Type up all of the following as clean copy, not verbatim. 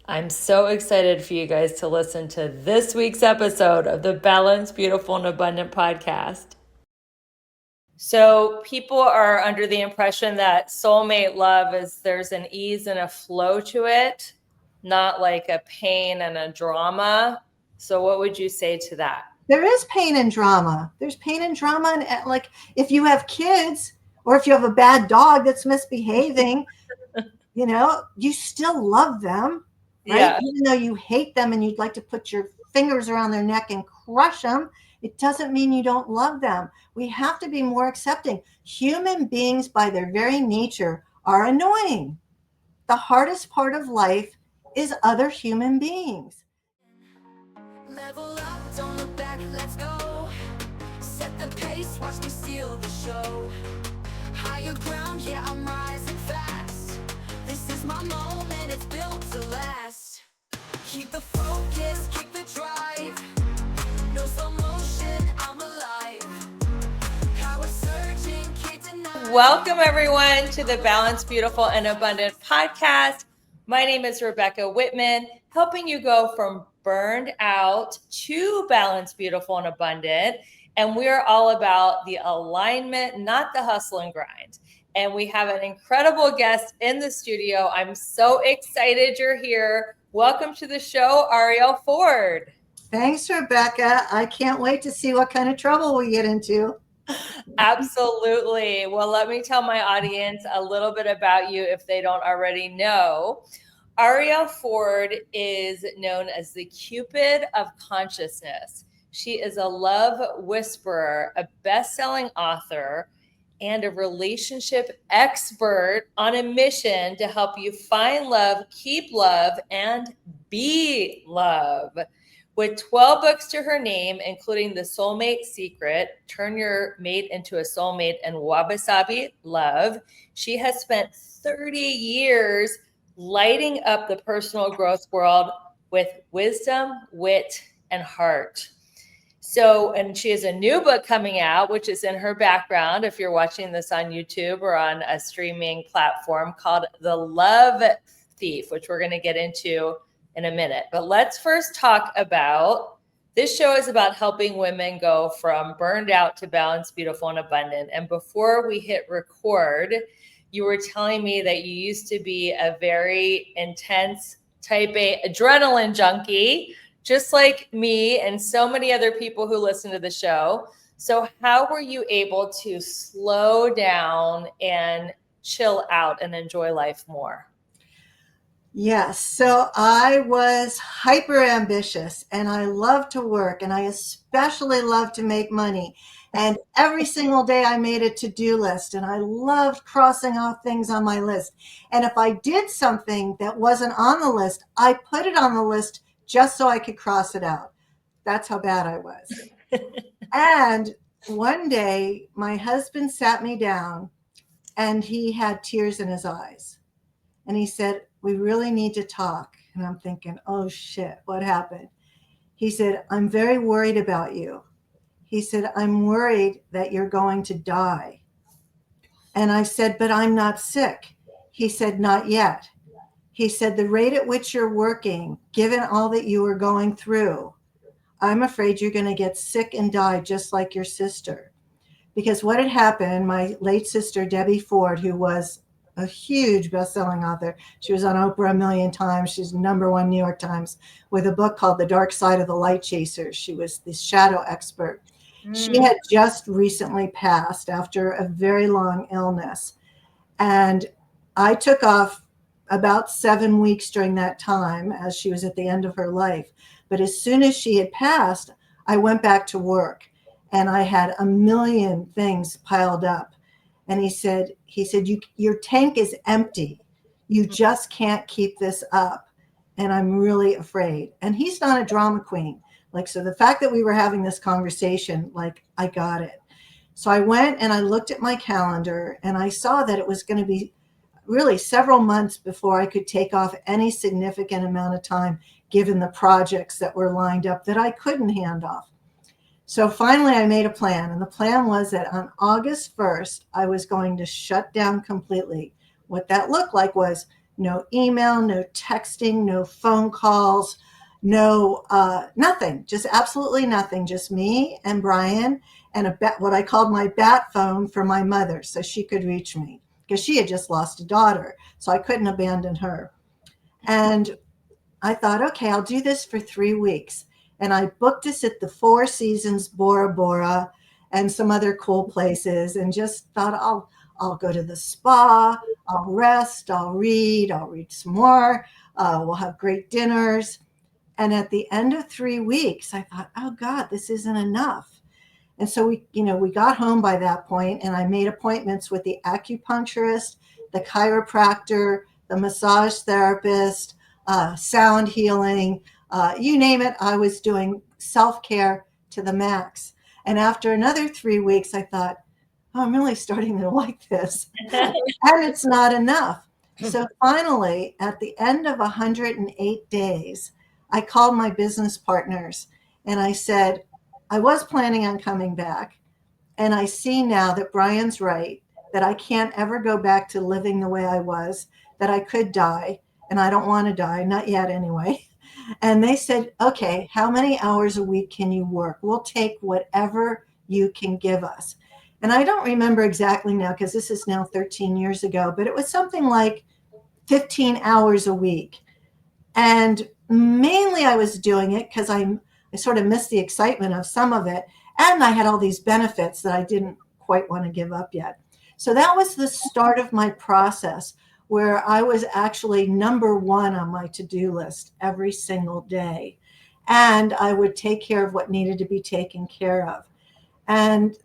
I'm so excited for you guys to listen to this week's episode of the Balanced, Beautiful, and Abundant podcast. So, people are under the impression that soulmate love is there's an ease and a flow to it, not like a pain and a drama. So, what would you say to that? There is pain and drama. There's pain and drama. And like if you have kids or if you have a bad dog that's misbehaving, you still love them, right? Yeah. Even though you hate them and you'd like to put your fingers around their neck and crush them, it doesn't mean you don't love them. We have to be more accepting. Human beings, by their very nature, are annoying. The hardest part of life is other human beings. Level up, don't look back, let's go. Set the pace, watch me steal the show. Higher ground, yeah, I'm rising fast. This is my moment, it's built to last. Keep the focus, keep the drive. No slow motion, I'm alive. Power surging, can't deny. Welcome, everyone, to the Balanced, Beautiful, and Abundant podcast. My name is Rebecca Whitman, helping you go from burned out to balanced, beautiful, and abundant. And we're all about the alignment, not the hustle and grind. And we have an incredible guest in the studio. I'm so excited you're here. Welcome to the show, Arielle Ford. Thanks, Rebecca. I can't wait to see what kind of trouble we get into. Absolutely. Well, let me tell my audience a little bit about you if they don't already know. Arielle Ford is known as the Cupid of consciousness. She is a love whisperer, a best-selling author, and a relationship expert on a mission to help you find love, keep love, and be love. With 12 books to her name, including The Soulmate Secret, Turn Your Mate into a Soulmate, and Wabi-Sabi Love, she has spent 30 years lighting up the personal growth world with wisdom, wit, and heart. So, and she has a new book coming out, which is in her background if you're watching this on YouTube or on a streaming platform, called The Love Thief, which we're going to get into in a minute. But let's first talk about, this show is about helping women go from burned out to balanced, beautiful, and abundant. And before we hit record, you were telling me that you used to be a very intense type A adrenaline junkie, just like me and so many other people who listen to the show. So how were you able to slow down and chill out and enjoy life more? Yes. So I was hyper ambitious and I love to work and I especially love to make money. And every single day I made a to-do list and I loved crossing off things on my list. And if I did something that wasn't on the list, I put it on the list just so I could cross it out. That's how bad I was. And one day my husband sat me down and he had tears in his eyes. And he said, "We really need to talk." And I'm thinking, oh shit, what happened? He said, "I'm very worried about you." He said, "I'm worried that you're going to die." And I said, "But I'm not sick." He said, "Not yet." He said, "The rate at which you're working, given all that you are going through, I'm afraid you're going to get sick and die just like your sister." Because what had happened, my late sister, Debbie Ford, who was a huge best-selling author. She was on Oprah a million times. She's #1 New York Times with a book called The Dark Side of the Light Chasers. She was the shadow expert. She had just recently passed after a very long illness. And I took off about 7 weeks during that time as she was at the end of her life. But as soon as she had passed, I went back to work and I had a million things piled up. And he said, your tank is empty. You just can't keep this up. And I'm really afraid. And he's not a drama queen. So the fact that we were having this conversation, I got it. So I went and I looked at my calendar and I saw that it was going to be really several months before I could take off any significant amount of time, given the projects that were lined up that I couldn't hand off. So finally, I made a plan. And the plan was that on August 1st, I was going to shut down completely. What that looked like was no email, no texting, no phone calls, no nothing, just absolutely nothing, just me and Brian and what I called my bat phone for my mother so she could reach me because she had just lost a daughter, so I couldn't abandon her. And I thought, okay, I'll do this for 3 weeks. And I booked us at the Four Seasons Bora Bora and some other cool places and just thought I'll go to the spa, I'll rest, I'll read some more, we'll have great dinners. And at the end of 3 weeks, I thought, oh God, this isn't enough. And so we got home by that point, and I made appointments with the acupuncturist, the chiropractor, the massage therapist, sound healing, you name it. I was doing self-care to the max. And after another 3 weeks, I thought, oh, I'm really starting to like this. And it's not enough. So finally, at the end of 108 days, I called my business partners and I said, I was planning on coming back. And I see now that Brian's right, that I can't ever go back to living the way I was, that I could die. And I don't want to die, not yet anyway. And they said, okay, how many hours a week can you work? We'll take whatever you can give us. And I don't remember exactly now because this is now 13 years ago, but it was something like 15 hours a week. And mainly I was doing it because I sort of missed the excitement of some of it. And I had all these benefits that I didn't quite want to give up yet. So that was the start of my process where I was actually number one on my to-do list every single day. And I would take care of what needed to be taken care of. And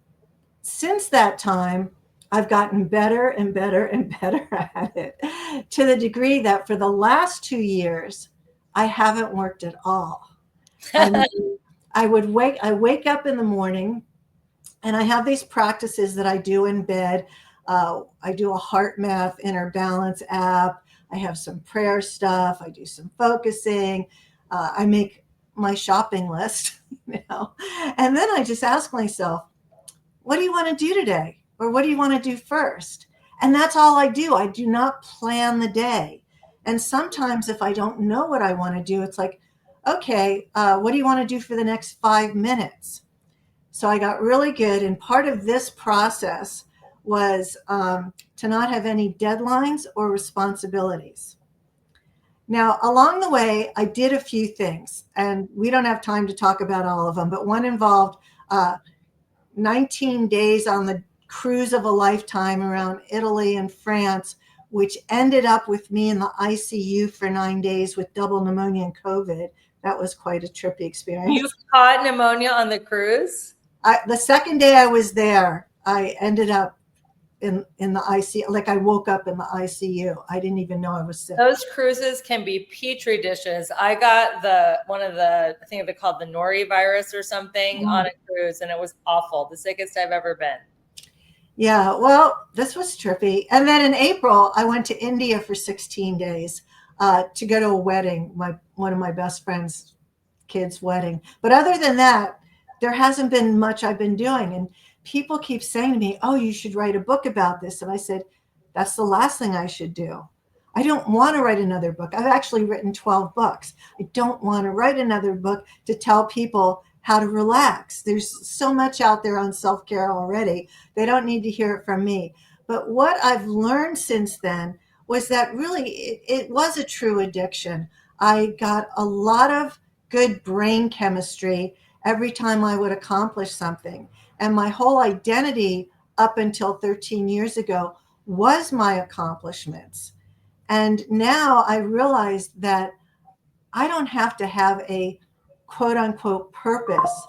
since that time, I've gotten better and better and better at it to the degree that for the last 2 years, I haven't worked at all. And I wake up in the morning and I have these practices that I do in bed. I do a heart math, inner balance app. I have some prayer stuff. I do some focusing. I make my shopping list, and then I just ask myself, what do you want to do today? Or what do you want to do first? And that's all I do. I do not plan the day. And sometimes if I don't know what I want to do, it's like, okay, what do you want to do for the next 5 minutes? So I got really good. And part of this process was to not have any deadlines or responsibilities. Now, along the way, I did a few things, and we don't have time to talk about all of them, but one involved 19 days on the cruise of a lifetime around Italy and France, which ended up with me in the ICU for 9 days with double pneumonia and COVID. That was quite a trippy experience. You caught pneumonia on the cruise? The second day I was there, I ended up in the ICU. Like I woke up in the ICU. I didn't even know I was sick. Those cruises can be petri dishes. I got I think they called the norovirus or something on a cruise, and it was awful. The sickest I've ever been. Yeah, well, this was trippy. And then in April, I went to India for 16 days to go to a wedding, one of my best friend's kids' wedding. But other than that, there hasn't been much I've been doing. And people keep saying to me, oh, you should write a book about this. And I said, that's the last thing I should do. I don't want to write another book. I've actually written 12 books. I don't want to write another book to tell people how to relax. There's so much out there on self-care already. They don't need to hear it from me. But what I've learned since then was that really it was a true addiction. I got a lot of good brain chemistry every time I would accomplish something. And my whole identity up until 13 years ago was my accomplishments. And now I realized that I don't have to have a quote unquote purpose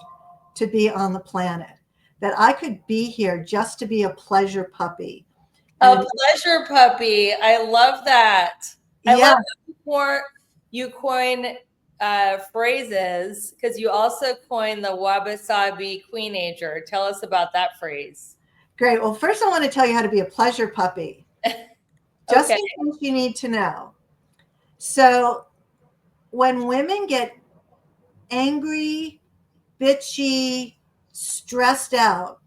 to be on the planet, that I could be here just to be a pleasure puppy. A pleasure puppy. I love that. I love that you coin phrases, because you also coined the wabi-sabi queenager. Tell us about that phrase. Great. Well, first I want to tell you how to be a pleasure puppy. Just in case you need to know. So when women get angry, bitchy, stressed out,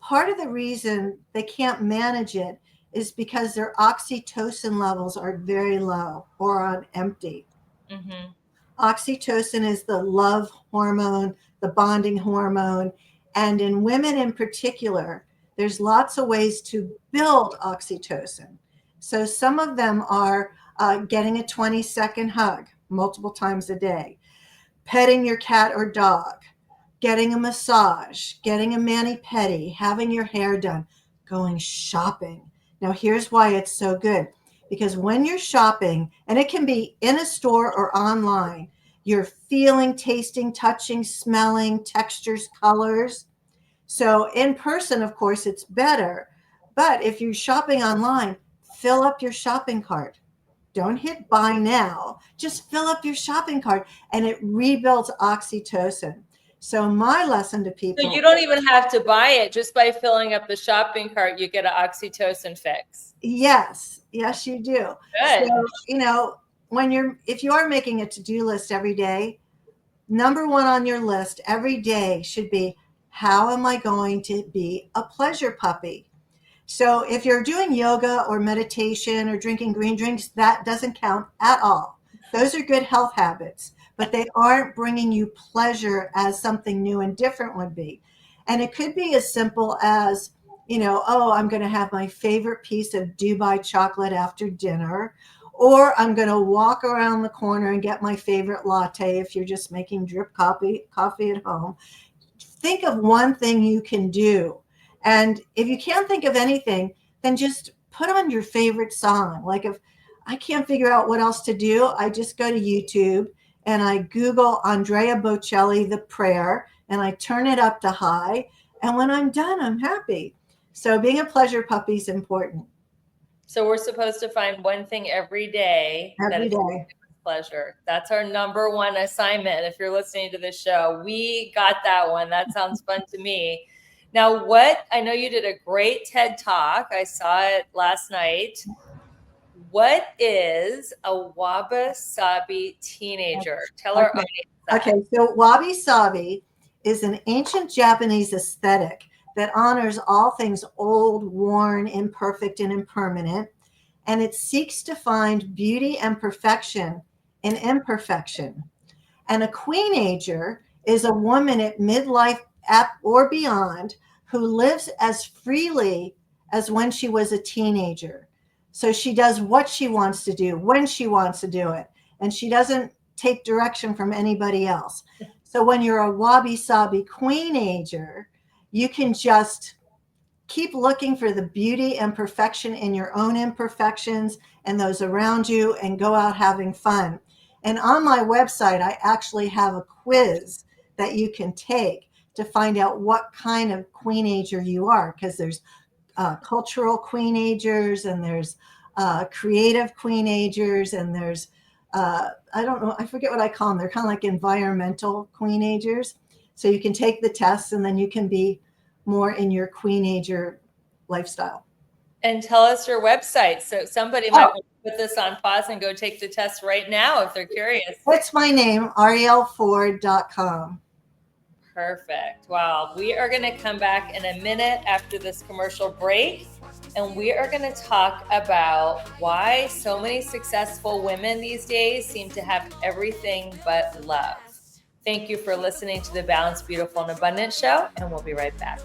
part of the reason they can't manage it is because their oxytocin levels are very low or on empty. Mm-hmm. Oxytocin is the love hormone, the bonding hormone. And in women in particular, there's lots of ways to build oxytocin. So some of them are getting a 20-second hug multiple times a day, petting your cat or dog, getting a massage, getting a mani-pedi, having your hair done, going shopping. Now, here's why it's so good. Because when you're shopping, and it can be in a store or online, you're feeling, tasting, touching, smelling, textures, colors. So in person, of course, it's better. But if you're shopping online, fill up your shopping cart. Don't hit buy now. Just fill up your shopping cart and it rebuilds oxytocin. So my lesson to So people, you don't even have to buy it. Just by filling up the shopping cart, you get an oxytocin fix. yes, you do. Good. So, if you are making a to-do list every day, number one on your list every day should be, how am I going to be a pleasure puppy? So if you're doing yoga or meditation or drinking green drinks, that doesn't count at all. Those are good health habits, but they aren't bringing you pleasure as something new and different would be. And it could be as simple as, oh, I'm going to have my favorite piece of Dubai chocolate after dinner, or I'm going to walk around the corner and get my favorite latte if you're just making drip coffee at home. Think of one thing you can do. And if you can't think of anything, then just put on your favorite song. Like if I can't figure out what else to do, I just go to YouTube and I Google Andrea Bocelli, The Prayer, and I turn it up to high. And when I'm done, I'm happy. So being a pleasure puppy is important. So we're supposed to find one thing every day that Every is day. pleasure. That's our number one assignment. If you're listening to this show, we got that one. That sounds fun to me. Now, I know you did a great TED Talk. I saw it last night. What is a wabi-sabi teenager? Tell our audience that. Okay, so wabi-sabi is an ancient Japanese aesthetic that honors all things old, worn, imperfect, and impermanent, and it seeks to find beauty and perfection in imperfection. And a queenager is a woman at midlife or beyond who lives as freely as when she was a teenager. So she does what she wants to do, when she wants to do it, and she doesn't take direction from anybody else. So when you're a wabi-sabi queenager, you can just keep looking for the beauty and perfection in your own imperfections and those around you and go out having fun. And on my website, I actually have a quiz that you can take to find out what kind of queenager you are, because there's cultural queenagers and there's creative queenagers and there's, I don't know, I forget what I call them. They're kind of like environmental queenagers. So you can take the test and then you can be more in your queenager lifestyle. And tell us your website. So somebody might want to put this on pause and go take the test right now if they're curious. It's my name, arielleford.com. Perfect. Wow. We are going to come back in a minute after this commercial break, and we are going to talk about why so many successful women these days seem to have everything but love. Thank you for listening to the Balanced, Beautiful, and Abundant Show, and we'll be right back.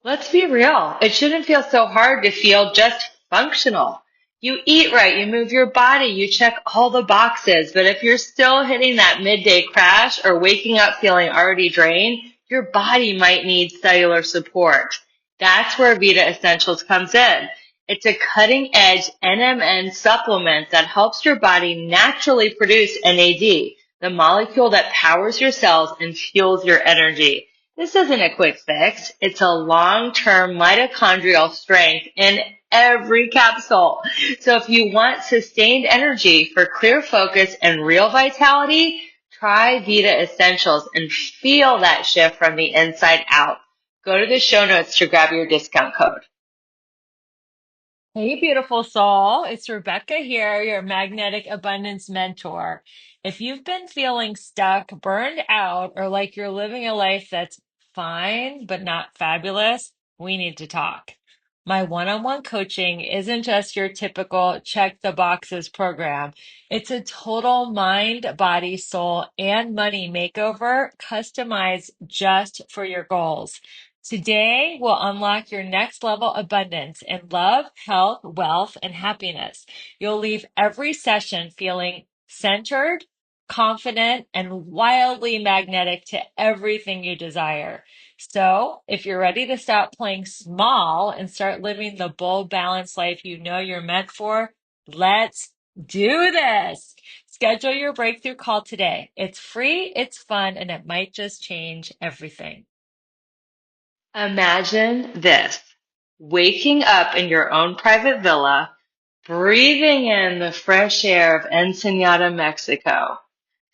Let's be real. It shouldn't feel so hard to feel just functional. You eat right, you move your body, you check all the boxes. But if you're still hitting that midday crash or waking up feeling already drained, your body might need cellular support. That's where Vita Essentials comes in. It's a cutting-edge NMN supplement that helps your body naturally produce NAD, the molecule that powers your cells and fuels your energy. This isn't a quick fix. It's a long-term mitochondrial strength in every capsule. So if you want sustained energy for clear focus and real vitality, try Vita Essentials and feel that shift from the inside out. Go to the show notes to grab your discount code. Hey, beautiful soul. It's Rebecca here, your magnetic abundance mentor. If you've been feeling stuck, burned out, or like you're living a life that's fine but not fabulous, we need to talk. My one-on-one coaching isn't just your typical check the boxes program. It's a total mind, body, soul, and money makeover customized just for your goals. Today, we'll unlock your next level abundance in love, health, wealth, and happiness. You'll leave every session feeling centered, confident, and wildly magnetic to everything you desire. So, if you're ready to stop playing small and start living the bold, balanced life you know you're meant for, let's do this. Schedule your breakthrough call today. It's free, it's fun, and it might just change everything. Imagine this, waking up in your own private villa, breathing in the fresh air of Ensenada, Mexico,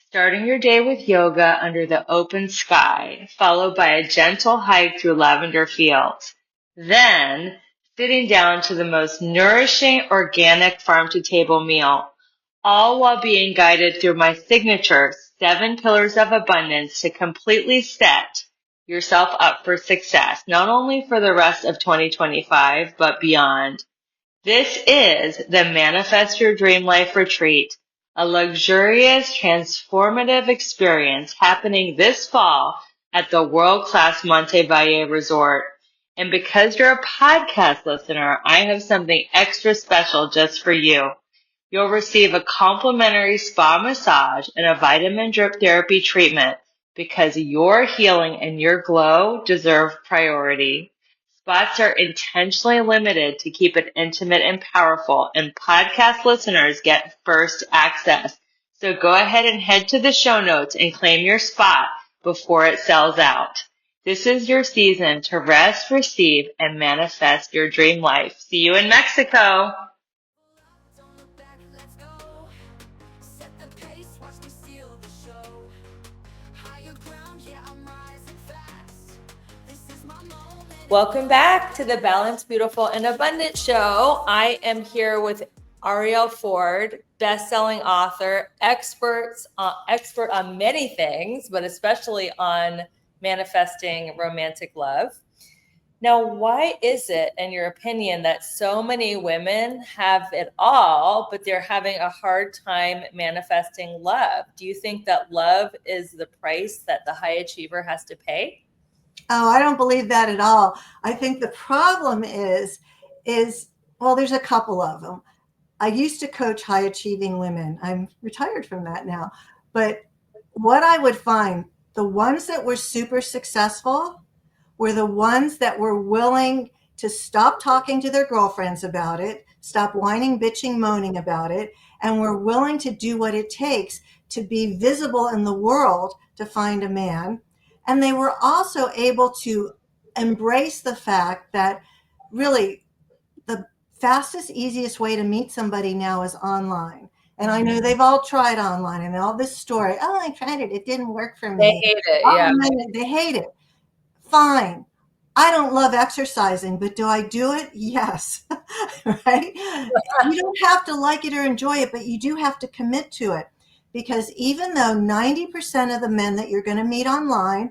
starting your day with yoga under the open sky, followed by a gentle hike through lavender fields. Then, sitting down to the most nourishing organic farm-to-table meal, all while being guided through my signature 7 pillars of abundance to completely set yourself up for success, not only for the rest of 2025, but beyond. This is the Manifest Your Dream Life Retreat, a luxurious, transformative experience happening this fall at the world-class Monte Valle Resort. And because you're a podcast listener, I have something extra special just for you. You'll receive a complimentary spa massage and a vitamin drip therapy treatment because your healing and your glow deserve priority. Spots are intentionally limited to keep it intimate and powerful, and podcast listeners get first access. So go ahead and head to the show notes and claim your spot before it sells out. This is your season to rest, receive, and manifest your dream life. See you in Mexico. Don't look back, let's go. Set the pace, watch me steal the show. Higher ground, yeah, I'm rising fast. This is my moment. Welcome back to the Balanced, Beautiful, and Abundant Show. I am here with Arielle Ford, best-selling author, expert on many things, but especially on manifesting romantic love. Now, why is it, in your opinion, that so many women have it all, but they're having a hard time manifesting love? Do you think that love is the price that the high achiever has to pay? Oh, I don't believe that at all. I think the problem is, well, there's a couple of them. I used to coach high achieving women. I'm retired from that now. But what I would find, the ones that were super successful were the ones that were willing to stop talking to their girlfriends about it, stop whining, bitching, moaning about it, and were willing to do what it takes to be visible in the world to find a man. And they were also able to embrace the fact that really the fastest, easiest way to meet somebody now is online. And I know they've all tried online and all this story. Oh, I tried it. It didn't work for They me. hate it, Oh, yeah. man, they hate it. Fine. I don't love exercising, but do I do it? Yes. Right? You don't have to like it or enjoy it, but you do have to commit to it. Because even though 90% of the men that you're going to meet online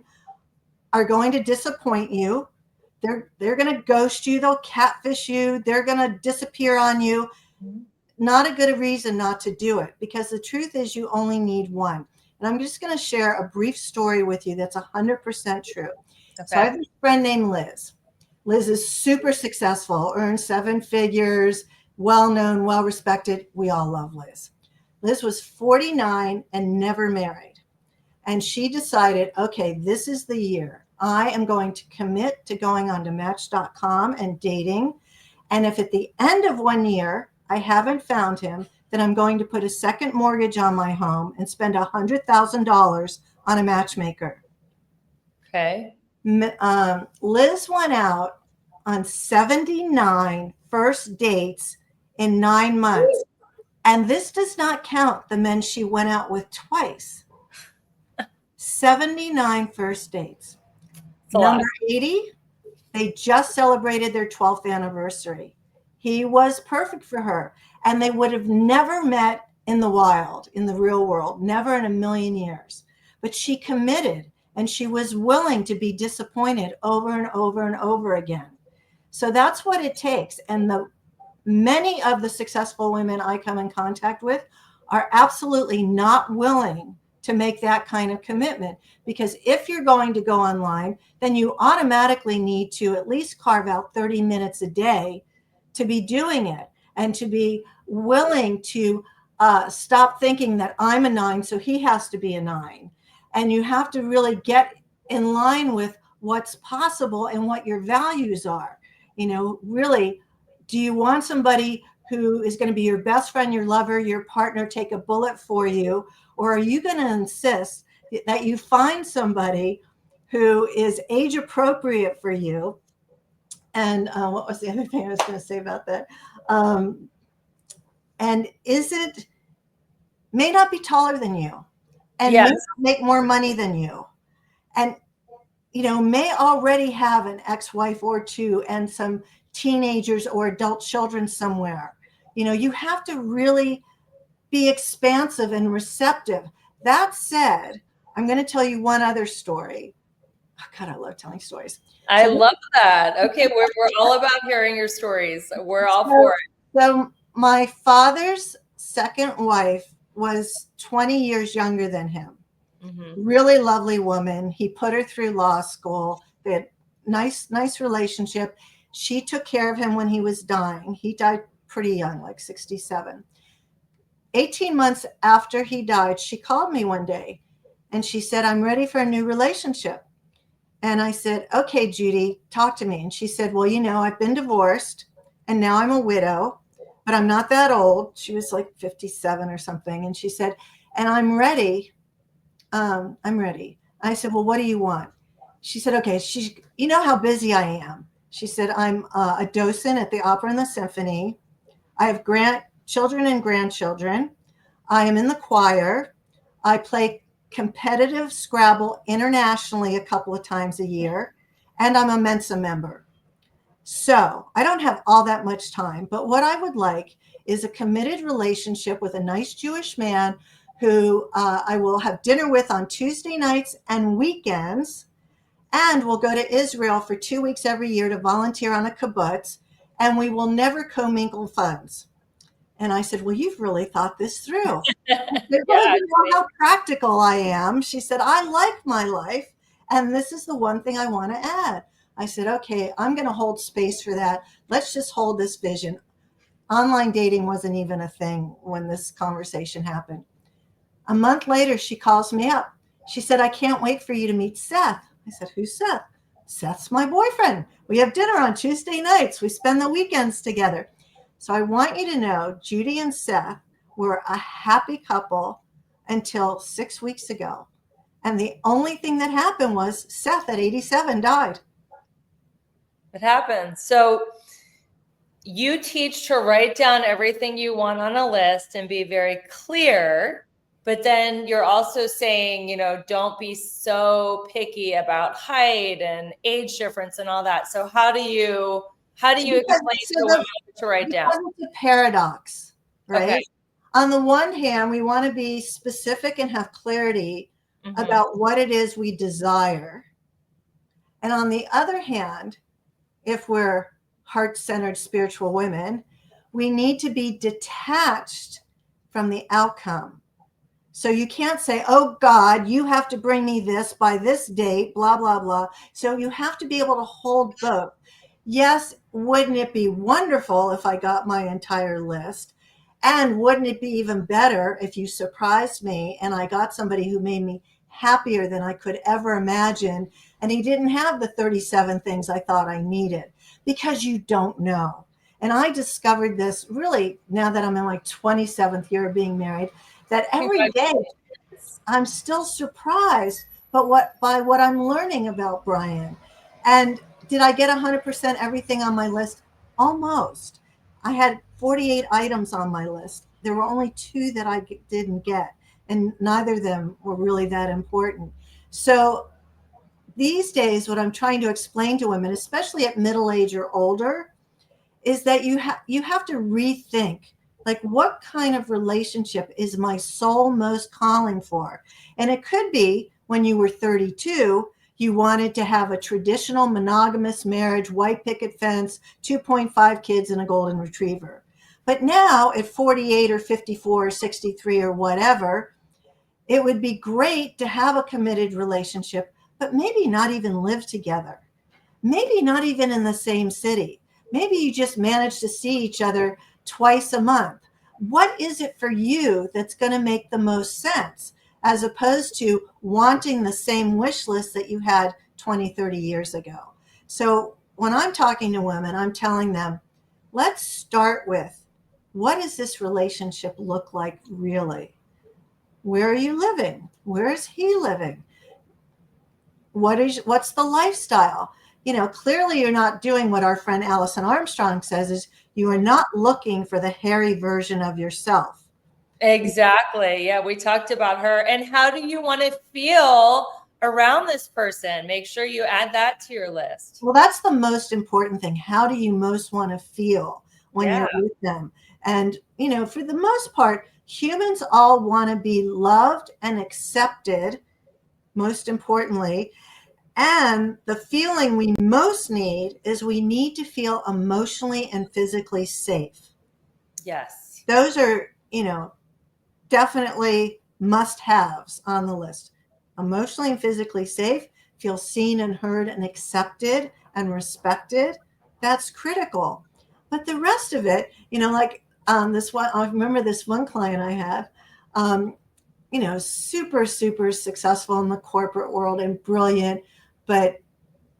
are going to disappoint you, they're going to ghost you, they'll catfish you, they're going to disappear on you. Not a good reason not to do it, because the truth is you only need one. And I'm just going to share a brief story with you that's 100% true. Okay. So I have this friend named Liz. Liz is super successful, earns 7 figures, well-known, well-respected. We all love Liz. Liz was 49 and never married. And she decided, okay, this is the year. I am going to commit to going on to Match.com and dating. And if at the end of 1 year I haven't found him, then I'm going to put a second mortgage on my home and spend $100,000 on a matchmaker. Okay. Liz went out on 79 first dates in 9 months. And this does not count the men she went out with twice. 79 first dates. Number 80, they just celebrated their 12th anniversary. He was perfect for her. And they would have never met in the wild, in the real world, never in a million years. But she committed, and she was willing to be disappointed over and over and over again. So that's what it takes. And many of the successful women I come in contact with are absolutely not willing to make that kind of commitment, because if you're going to go online, then you automatically need to at least carve out 30 minutes a day to be doing it, and to be willing to stop thinking that I'm a 9, so he has to be a 9. And you have to really get in line with what's possible and what your values are. Really, do you want somebody who is going to be your best friend, your lover, your partner, take a bullet for you? Or are you going to insist that you find somebody who is age appropriate for you? And what was the other thing I was going to say about that? And may not be taller than you, and Yes. may not make more money than you, and may already have an ex-wife or two and some teenagers or adult children somewhere. You have to really be expansive and receptive. That said, I'm going to tell you one other story. Oh, God, I love telling stories. I love that. Okay, we're all about hearing your stories. We're all for it. So my father's second wife was 20 years younger than him. Mm-hmm. Really lovely woman. He put her through law school. They had nice relationship. She took care of him when he was dying. He died pretty young, like 67. 18 months after he died, she called me one day and she said, I'm ready for a new relationship. And I said, okay, Judy, talk to me. And she said, well, I've been divorced and now I'm a widow, but I'm not that old. She was like 57 or something. And she said, and I'm ready. I'm ready. I said, well, what do you want? She said, okay, you know how busy I am. She said, I'm a docent at the Opera and the Symphony. I have children and grandchildren. I am in the choir. I play competitive Scrabble internationally a couple of times a year, and I'm a Mensa member. So I don't have all that much time, but what I would like is a committed relationship with a nice Jewish man who I will have dinner with on Tuesday nights and weekends, and we'll go to Israel for 2 weeks every year to volunteer on a kibbutz, and we will never commingle funds. And I said, well, you've really thought this through. You know how practical I am. She said, I like my life, and this is the one thing I want to add. I said, okay, I'm going to hold space for that. Let's just hold this vision. Online dating wasn't even a thing when this conversation happened. A month later, she calls me up. She said, I can't wait for you to meet Seth. I said, who's Seth? Seth's my boyfriend. We have dinner on Tuesday nights. We spend the weekends together. So I want you to know, Judy and Seth were a happy couple until 6 weeks ago. And the only thing that happened was Seth at 87 died. It happens. So you teach to write down everything you want on a list and be very clear. But then you're also saying, don't be so picky about height and age difference and all that. So how do you explain to women to write down? It's a paradox, right? Okay. On the one hand, we want to be specific and have clarity about what it is we desire. And on the other hand, if we're heart-centered spiritual women, we need to be detached from the outcome. So you can't say, oh, God, you have to bring me this by this date, blah, blah, blah. So you have to be able to hold both. Yes, wouldn't it be wonderful if I got my entire list? And wouldn't it be even better if you surprised me and I got somebody who made me happier than I could ever imagine, and he didn't have the 37 things I thought I needed? Because you don't know. And I discovered this really now that I'm in like 27th year of being married, that every day I'm still surprised by what I'm learning about Brian. And did I get 100% everything on my list? Almost. I had 48 items on my list. There were only 2 that I didn't get, and neither of them were really that important. So these days, what I'm trying to explain to women, especially at middle age or older, is that you have to rethink Like, what kind of relationship is my soul most calling for? And it could be when you were 32, you wanted to have a traditional monogamous marriage, white picket fence, 2.5 kids, and a golden retriever. But now at 48 or 54 or 63 or whatever, it would be great to have a committed relationship, but maybe not even live together. Maybe not even in the same city. Maybe you just manage to see each other twice a month. What is it for you that's going to make the most sense, as opposed to wanting the same wish list that you had 20, 30 years ago? So when I'm talking to women, I'm telling them, let's start with, what does this relationship look like really? Where are you living? Where is he living? What's the lifestyle? Clearly you're not doing what our friend Allison Armstrong says, is you are not looking for the hairy version of yourself. Exactly. Yeah, we talked about her. And how do you want to feel around this person? Make sure you add that to your list. Well, that's the most important thing. How do you most want to feel when Yeah. you're with them? And, for the most part, humans all want to be loved and accepted, most importantly. And the feeling we most need is we need to feel emotionally and physically safe. Yes. Those are, definitely must-haves on the list. Emotionally and physically safe, feel seen and heard and accepted and respected. That's critical. But the rest of it, like this one, I remember this one client I had, super, super successful in the corporate world and brilliant, but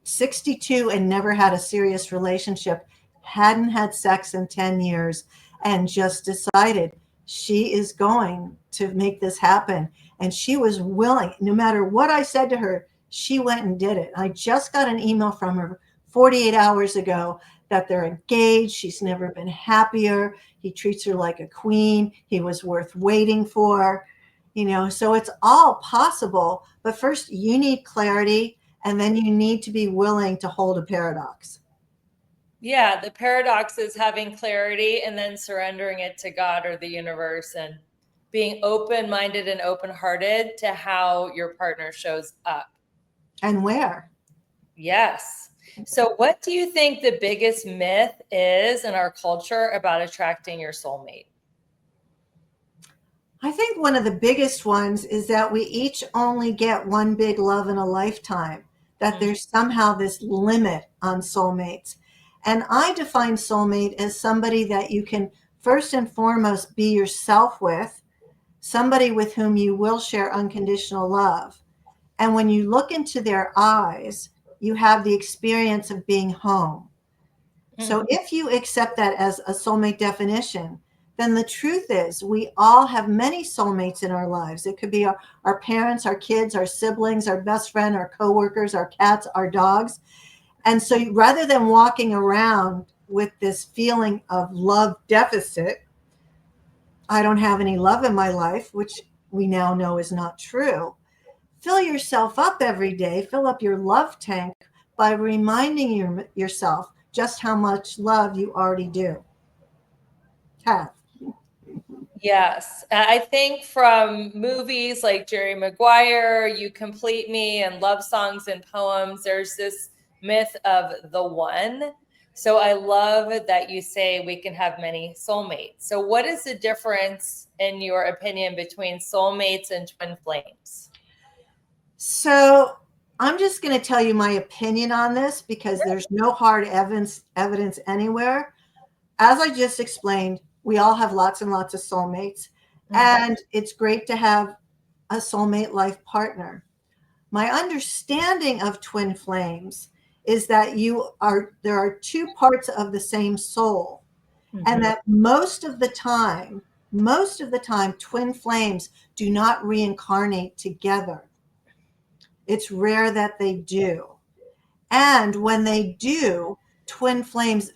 62 and never had a serious relationship, hadn't had sex in 10 years, and just decided she is going to make this happen. And she was willing, no matter what I said to her, she went and did it. I just got an email from her 48 hours ago that they're engaged. She's never been happier. He treats her like a queen. He was worth waiting for. So it's all possible. But first, you need clarity, and then you need to be willing to hold a paradox. Yeah, the paradox is having clarity and then surrendering it to God or the universe, and being open-minded and open-hearted to how your partner shows up. And where? Yes. So what do you think the biggest myth is in our culture about attracting your soulmate? I think one of the biggest ones is that we each only get one big love in a lifetime, that there's somehow this limit on soulmates. And I define soulmate as somebody that you can first and foremost be yourself with, somebody with whom you will share unconditional love. And when you look into their eyes, you have the experience of being home. So if you accept that as a soulmate definition, then the truth is we all have many soulmates in our lives. It could be our parents, our kids, our siblings, our best friend, our coworkers, our cats, our dogs. And so rather than walking around with this feeling of love deficit, I don't have any love in my life, which we now know is not true. Fill yourself up every day, fill up your love tank by reminding yourself just how much love you already do have. Yes. I think from movies like Jerry Maguire, You Complete Me, and love songs and poems, there's this myth of the one. So I love that you say we can have many soulmates. So what is the difference, in your opinion, between soulmates and twin flames? So I'm just going to tell you my opinion on this because there's no hard evidence anywhere. As I just explained, we all have lots and lots of soulmates, and it's great to have a soulmate life partner. My understanding of twin flames is that there are two parts of the same soul, and that most of the time, twin flames do not reincarnate together. It's rare that they do. And when they do, twin flames,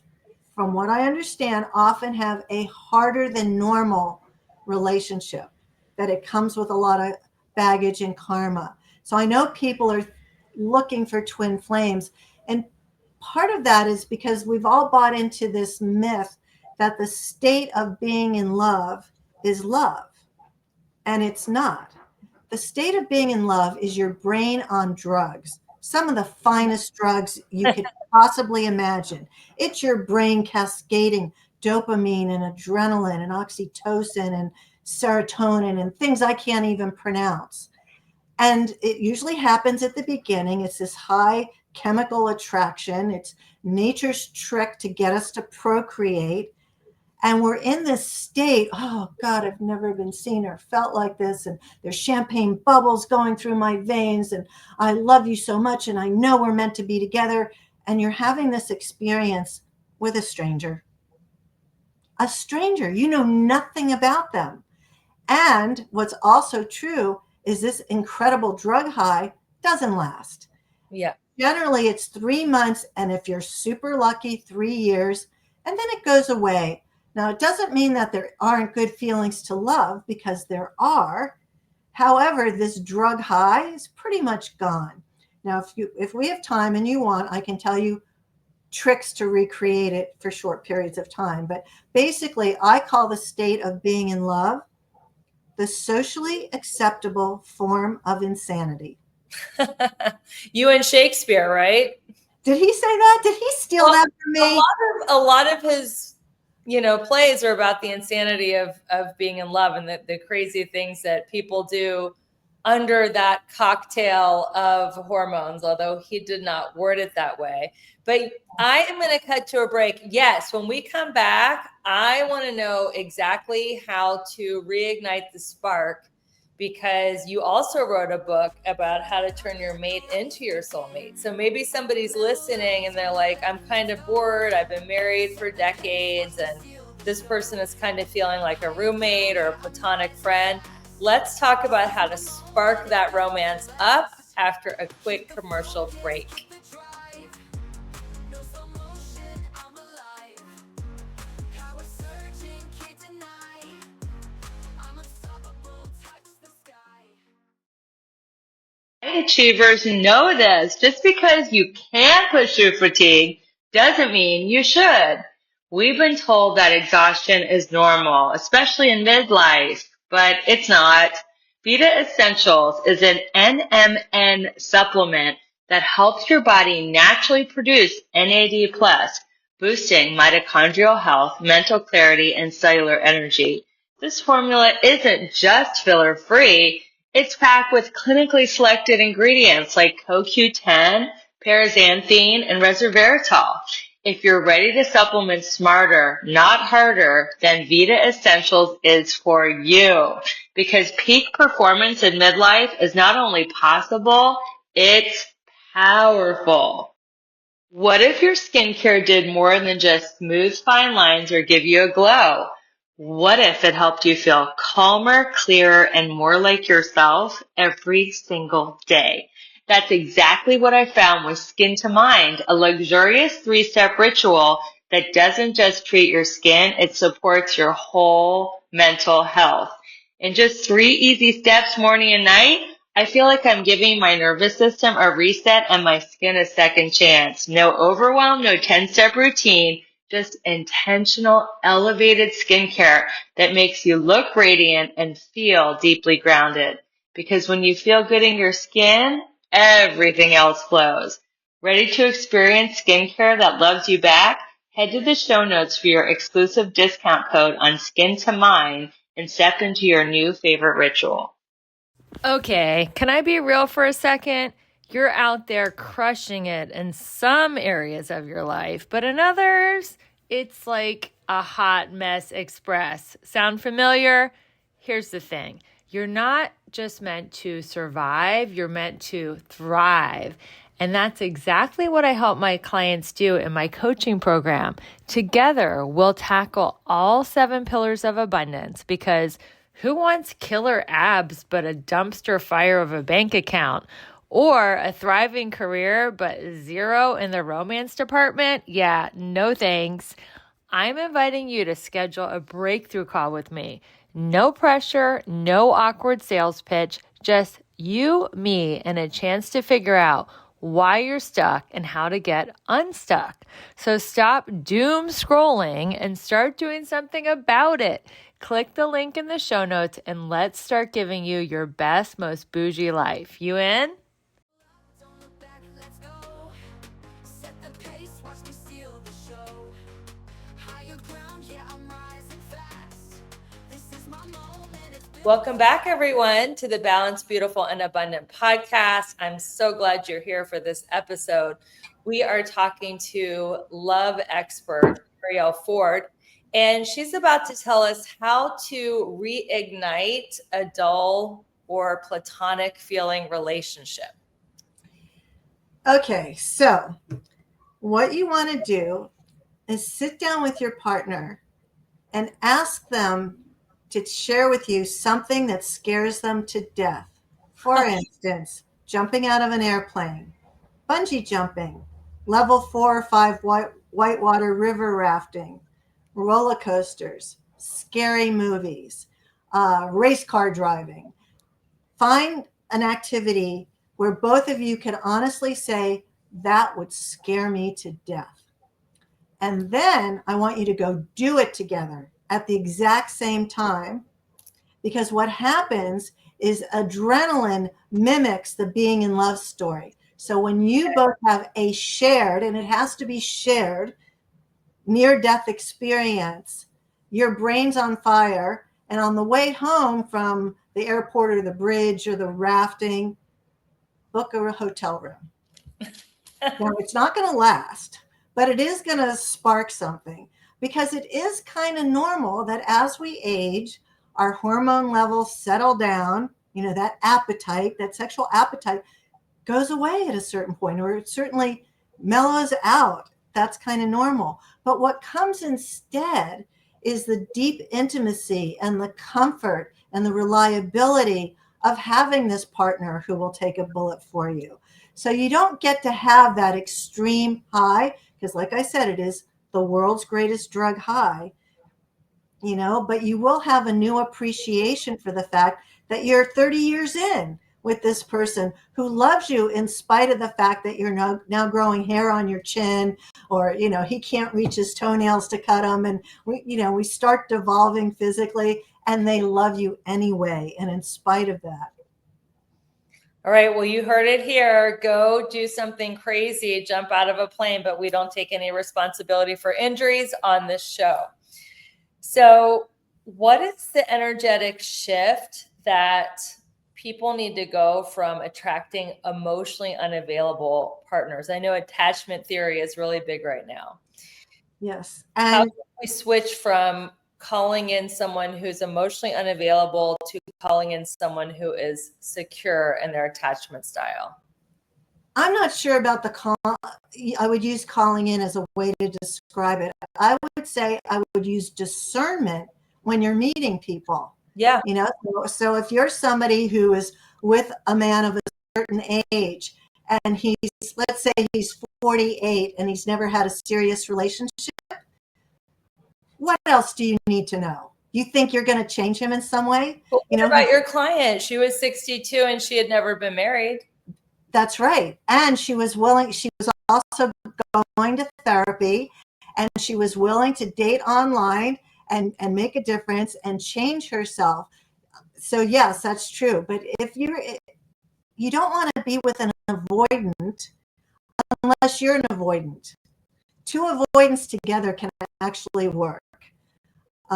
from what I understand, often have a harder than normal relationship, that it comes with a lot of baggage and karma. So I know people are looking for twin flames. And part of that is because we've all bought into this myth that the state of being in love is love, and it's not. The state of being in love is your brain on drugs, some of the finest drugs you could possibly imagine. It's your brain cascading dopamine and adrenaline and oxytocin and serotonin and things I can't even pronounce. And it usually happens at the beginning. It's this high chemical attraction. It's nature's trick to get us to procreate. And we're in this state, oh God, I've never been seen or felt like this. And there's champagne bubbles going through my veins. And I love you so much. And I know we're meant to be together. And you're having this experience with a stranger. A stranger. You know nothing about them. And what's also true is this incredible drug high doesn't last. Yeah. Generally, it's 3 months. And if you're super lucky, 3 years. And then it goes away. Now, it doesn't mean that there aren't good feelings to love, because there are. However, this drug high is pretty much gone. Now, if we have time and you want, I can tell you tricks to recreate it for short periods of time. But basically, I call the state of being in love the socially acceptable form of insanity. You and Shakespeare, right? Did he say that? Did he steal that from me? A lot of his, plays are about the insanity of being in love and the crazy things that people do under that cocktail of hormones, although he did not word it that way. But I am going to cut to a break. Yes, when we come back, I want to know exactly how to reignite the spark, because you also wrote a book about how to turn your mate into your soulmate. So maybe somebody's listening and they're like, I'm kind of bored. I've been married for decades, and this person is kind of feeling like a roommate or a platonic friend. Let's talk about how to spark that romance up after a quick commercial break. Achievers know this. Just because you can push through fatigue doesn't mean you should. We've been told that exhaustion is normal, especially in midlife, but it's not. Vita Essentials is an NMN supplement that helps your body naturally produce NAD+, boosting mitochondrial health, mental clarity, and cellular energy. This formula isn't just filler-free. It's packed with clinically selected ingredients like CoQ10, paraxanthine, and resveratrol. If you're ready to supplement smarter, not harder, then Vita Essentials is for you. Because peak performance in midlife is not only possible, it's powerful. What if your skincare did more than just smooth fine lines or give you a glow? What if it helped you feel calmer, clearer, and more like yourself every single day? That's exactly what I found with Skin to Mind, a luxurious 3-step ritual that doesn't just treat your skin, it supports your whole mental health. In just 3 easy steps, morning and night, I feel like I'm giving my nervous system a reset and my skin a second chance. No overwhelm, no 10-step routine. Just intentional, elevated skincare that makes you look radiant and feel deeply grounded. Because when you feel good in your skin, everything else flows. Ready to experience skincare that loves you back? Head to the show notes for your exclusive discount code on Skin to Mind and step into your new favorite ritual. Okay, can I be real for a second? You're out there crushing it in some areas of your life, but in others, it's like a hot mess express. Sound familiar? Here's the thing. You're not just meant to survive, you're meant to thrive. And that's exactly what I help my clients do in my coaching program. Together, we'll tackle all 7 pillars of abundance, because who wants killer abs but a dumpster fire of a bank account? Or a thriving career but 0 in the romance department? Yeah, no thanks. I'm inviting you to schedule a breakthrough call with me. No pressure, no awkward sales pitch, just you, me, and a chance to figure out why you're stuck, and how to get unstuck. So stop doom scrolling and start doing something about it. Click the link in the show notes and let's start giving you your best, most bougie life. You in? Don't look back, let's go. Set the pace, watch me steal the show. Higher ground, yeah, I'm rising fast. This is my moment, it's built. Welcome back, everyone, to the Balanced, Beautiful, and Abundant podcast. I'm so glad you're here for this episode. We are talking to love expert Arielle Ford, and she's about to tell us how to reignite a dull or platonic feeling relationship. Okay, so what you want to do is sit down with your partner and ask them to share with you something that scares them to death. For instance, jumping out of an airplane, bungee jumping, level 4 or 5 whitewater river rafting, roller coasters, scary movies, race car driving. Find an activity where both of you can honestly say, that would scare me to death. And then I want you to go do it together at the exact same time, because what happens is adrenaline mimics the being in love story. So when you both have a shared, and it has to be shared, near-death experience, your brain's on fire, and on the way home from the airport or the bridge or the rafting, book a hotel room. Now, it's not going to last, but it is going to spark something, because it is kind of normal that as we age, our hormone levels settle down. You know, that appetite, that sexual appetite goes away at a certain point, or it certainly mellows out. That's kind of normal. But what comes instead is the deep intimacy and the comfort and the reliability of having this partner who will take a bullet for you. So you don't get to have that extreme high, because like I said, it is the world's greatest drug high, you know, but you will have a new appreciation for the fact that you're 30 years in with this person who loves you in spite of the fact that you're now growing hair on your chin, or, you know, he can't reach his toenails to cut them. And we start devolving physically, and they love you anyway. And in spite of that. All right, well, you heard it here. Go do something crazy, jump out of a plane, but we don't take any responsibility for injuries on this show. So what is the energetic shift that people need to go from attracting emotionally unavailable partners? I know attachment theory is really big right now. Yes. How And do we switch from calling in someone who's emotionally unavailable to calling in someone who is secure in their attachment style? I'm not sure about the call. I would use calling in as a way to describe it. I would say I would use discernment when you're meeting people. Yeah. You know, so if you're somebody who is with a man of a certain age, and let's say he's 48 and he's never had a serious relationship, what else do you need to know? You think you're going to change him in some way? But You what know, about your client? She was 62 and she had never been married. that's right. And she was also going to therapy, and she was willing to date online and make a difference and change herself. So yes, that's true. But if you don't want to be with an avoidant unless you're an avoidant. Two avoidants together can actually work,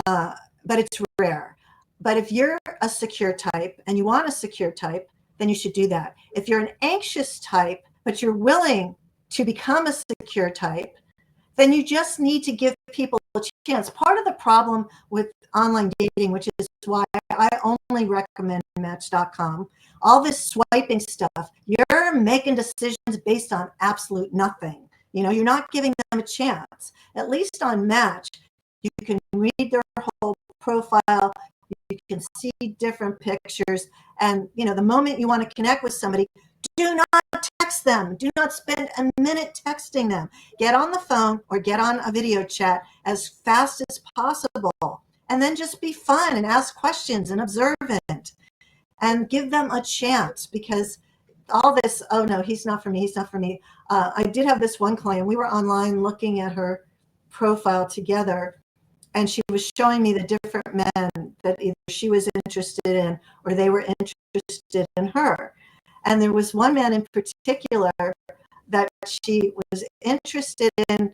but it's rare. But if you're a secure type and you want a secure type, then you should do that. If you're an anxious type, but you're willing to become a secure type, then you just need to give people a chance. Part of the problem with online dating, which is why I only recommend Match.com, all this swiping stuff, you're making decisions based on absolute nothing. You know, you're not giving them a chance. At least on Match, you can read their whole profile, you can see different pictures, and you know, the moment you want to connect with somebody, do not text them. Do not spend a minute texting them. Get on the phone or get on a video chat as fast as possible, and then just be fun and ask questions and observant and give them a chance, because all this, oh no, he's not for me, he's not for me. I did have this one client. We were online looking at her profile together, and she was showing me the different men that either she was interested in or they were interested in her. And there was one man in particular that she was interested in,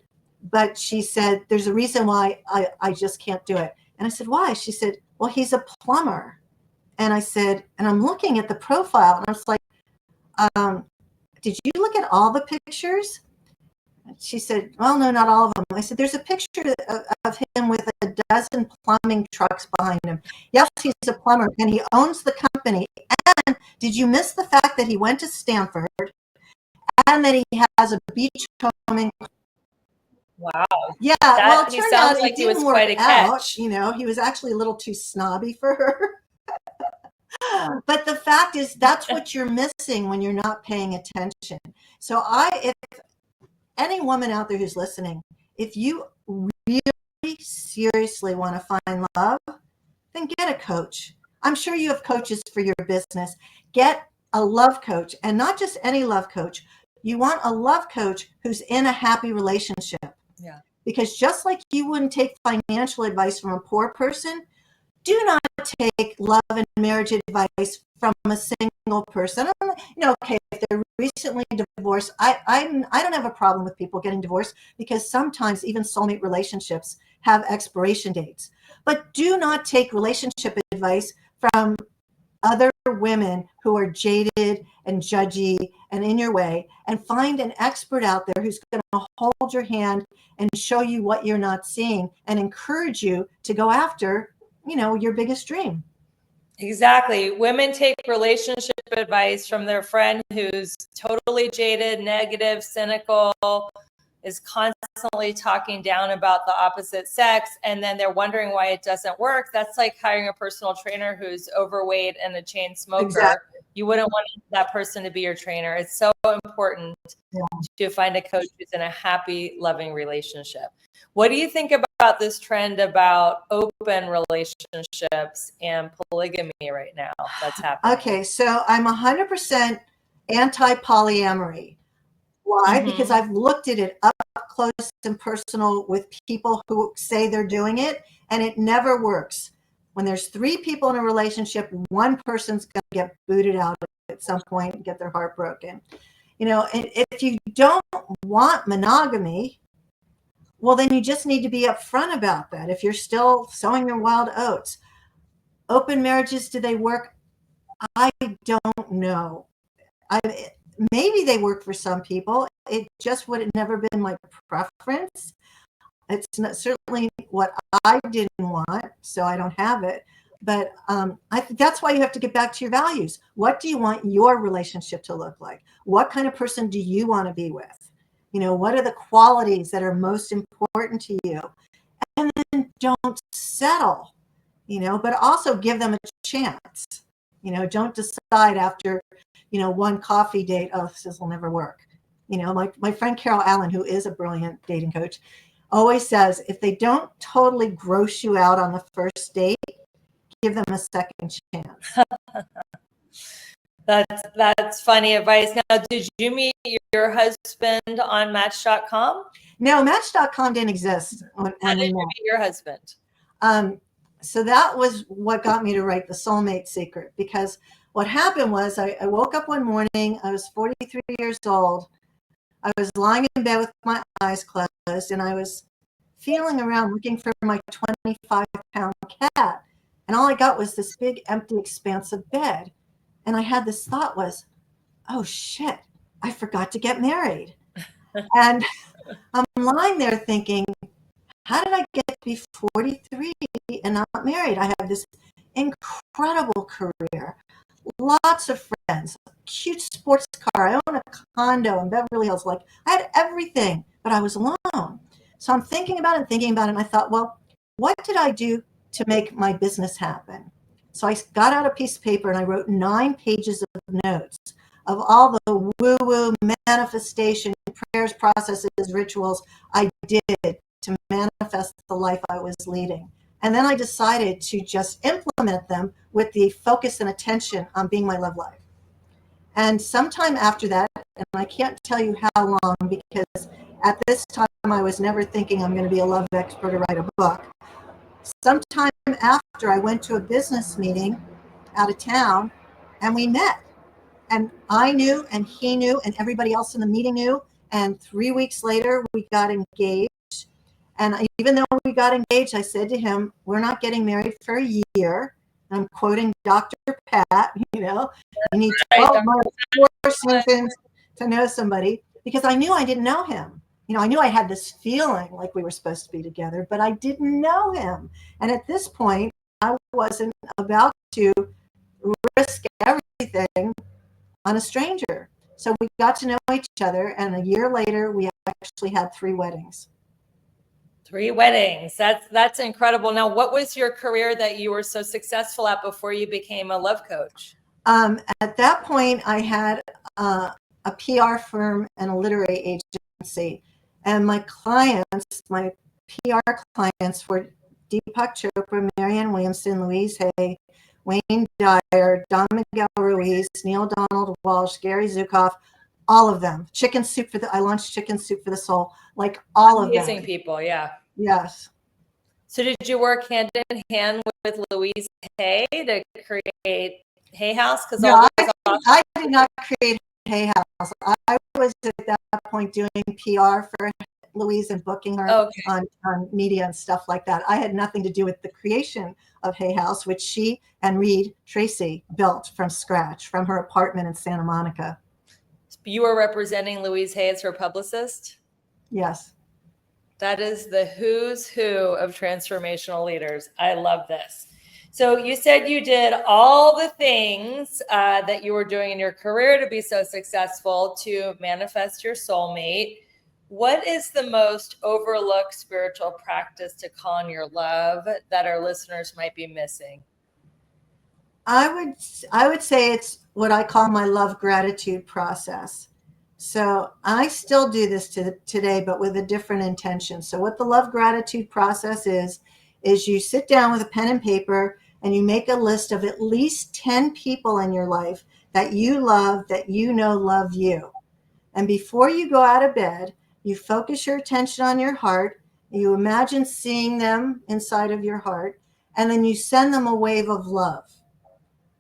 but she said, there's a reason why I just can't do it. And I said, why? She said, well, he's a plumber. And I said, and I'm looking at the profile, and I was like, did you look at all the pictures? She said, well, no, not all of them. I said, there's a picture of him with a dozen plumbing trucks behind him. Yes, he's a plumber, and he owns the company. And did you miss the fact that he went to Stanford and that he has a beach home? Wow. Yeah, well, it He turned sounds out like it he was didn't quite work a out. catch. You know, he was actually a little too snobby for her. But the fact is, that's what you're missing when you're not paying attention. So if any woman out there who's listening, if you really seriously want to find love, then get a coach. I'm sure you have coaches for your business. Get a love coach, and not just any love coach. You want a love coach who's in a happy relationship. Yeah. Because just like you wouldn't take financial advice from a poor person, do not take love and marriage advice from a single person. Okay, if they're recently divorced, I don't have a problem with people getting divorced, because sometimes even soulmate relationships have expiration dates. But do not take relationship advice from other women who are jaded and judgy and in your way, and find an expert out there who's going to hold your hand and show you what you're not seeing and encourage you to go after, your biggest dream. Exactly. Women take relationship advice from their friend who's totally jaded, negative, cynical, is constantly talking down about the opposite sex, and then they're wondering why it doesn't work. That's like hiring a personal trainer who's overweight and a chain smoker. Exactly. You wouldn't want that person to be your trainer. It's so important to find a coach who's in a happy, loving relationship. What do you think about this trend about open relationships and polygamy right now that's happening? Okay, so I'm 100% anti-polyamory. Why? Because I've looked at it up close and personal with people who say they're doing it, and it never works. When there's 3 people in a relationship, one person's going to get booted out at some point and get their heart broken. And if you don't want monogamy, well, then you just need to be upfront about that. If you're still sowing your wild oats, open marriages, do they work? I don't know. Maybe they work for some people. It just would have never been my preference. It's not certainly what I didn't want, so I don't have it. But I think that's why you have to get back to your values. What do you want your relationship to look like? What kind of person do you want to be with? What are the qualities that are most important to you? And then don't settle, but also give them a chance. Don't decide after, one coffee date, oh, this will never work. My friend Carol Allen, who is a brilliant dating coach, always says, if they don't totally gross you out on the first date, give them a second chance. That's funny advice. Now, did you meet your husband on Match.com? No, Match.com didn't exist when How did we you met. meet your husband? So that was what got me to write the Soulmate Secret, because what happened was I woke up one morning. I was 43 years old. I was lying in bed with my eyes closed, and I was feeling around looking for my 25-pound cat. And all I got was this big, empty expanse of bed. And I had this thought was, oh, shit, I forgot to get married. And I'm lying there thinking, how did I get to be 43 and not married? I have this incredible career, lots of friends, cute sports car. I own a condo in Beverly Hills. Like, I had everything, but I was alone. So I'm thinking about it, and I thought, well, what did I do to make my business happen? So I got out a piece of paper and I wrote 9 pages of notes of all the woo-woo manifestation, prayers, processes, rituals I did to manifest the life I was leading. And then I decided to just implement them with the focus and attention on being my love life. And sometime after that, and I can't tell you how long, because at this time I was never thinking I'm going to be a love expert or write a book. Sometime after, I went to a business meeting out of town, and we met. And I knew, and he knew, and everybody else in the meeting knew. And 3 weeks later, we got engaged. And even though we got engaged, I said to him, "We're not getting married for a year." I'm quoting Dr. Pat, you need 12 months, 4 seasons to know somebody, because I knew I didn't know him. I knew I had this feeling like we were supposed to be together, but I didn't know him. And at this point, I wasn't about to risk everything on a stranger. So we got to know each other, and a year later, we actually had 3 weddings. 3 weddings. That's incredible. Now, what was your career that you were so successful at before you became a love coach? At that point, I had a PR firm and a literary agency, and my PR clients were Deepak Chopra, Marianne Williamson, Louise Hay, Wayne Dyer, Don Miguel Ruiz, Neil Donald Walsh, Gary Zukav, all of them. I launched Chicken Soup for the Soul, like all of them. Amazing people, yeah. Yes. So did you work hand in hand with Louise Hay to create Hay House? Because no, I did not create Hay House. I was at that point doing PR for Louise and booking her on media and stuff like that. I had nothing to do with the creation of Hay House, which she and Reed Tracy built from scratch from her apartment in Santa Monica. You were representing Louise Hay as her publicist? Yes. That is the who's who of transformational leaders. I love this. So you said you did all the things that you were doing in your career to be so successful to manifest your soulmate. What is the most overlooked spiritual practice to call on your love that our listeners might be missing? I would say it's what I call my love gratitude process. So I still do this today, but with a different intention. So what the love gratitude process is you sit down with a pen and paper and you make a list of at least 10 people in your life that you love, that love you. And before you go out of bed, you focus your attention on your heart. You imagine seeing them inside of your heart, and then you send them a wave of love.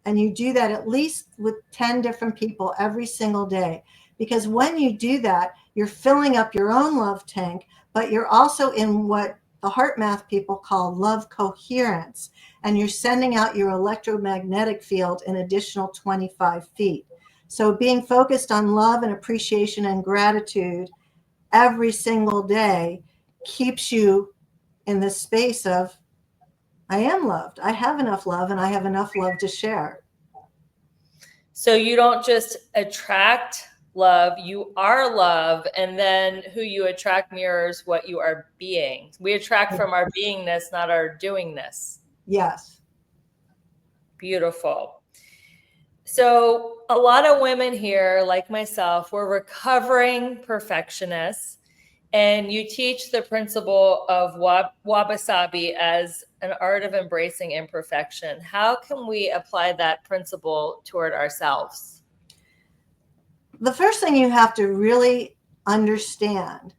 And you do that at least with 10 different people every single day. Because when you do that, you're filling up your own love tank, but you're also in what the heart math people call love coherence. And you're sending out your electromagnetic field an additional 25 feet. So being focused on love and appreciation and gratitude every single day keeps you in this space of, I am loved. I have enough love, and I have enough love to share. So you don't just attract love, you are love, and then who you attract mirrors what you are being. We attract from our beingness, not our doingness. Yes. Beautiful. So a lot of women here, like myself, we're recovering perfectionists. And you teach the principle of wabi-sabi as an art of embracing imperfection. How can we apply that principle toward ourselves? The first thing you have to really understand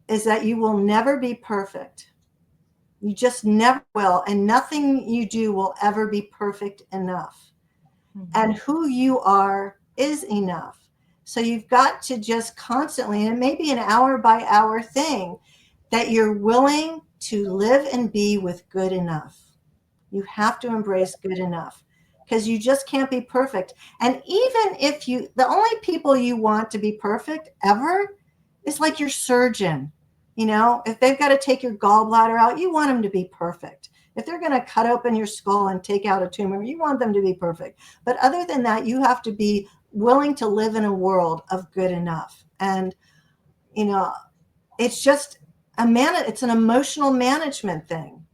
is that you will never be perfect. You just never will. And nothing you do will ever be perfect enough. Mm-hmm. And who you are is enough. So you've got to just constantly, and it may be an hour by hour thing, that you're willing to live and be with good enough. You have to embrace good enough, because you just can't be perfect. And even if the only people you want to be perfect ever is like your surgeon. If they've got to take your gallbladder out, you want them to be perfect. If they're going to cut open your skull and take out a tumor, you want them to be perfect. But other than that, you have to be willing to live in a world of good enough. And, it's just it's an emotional management thing.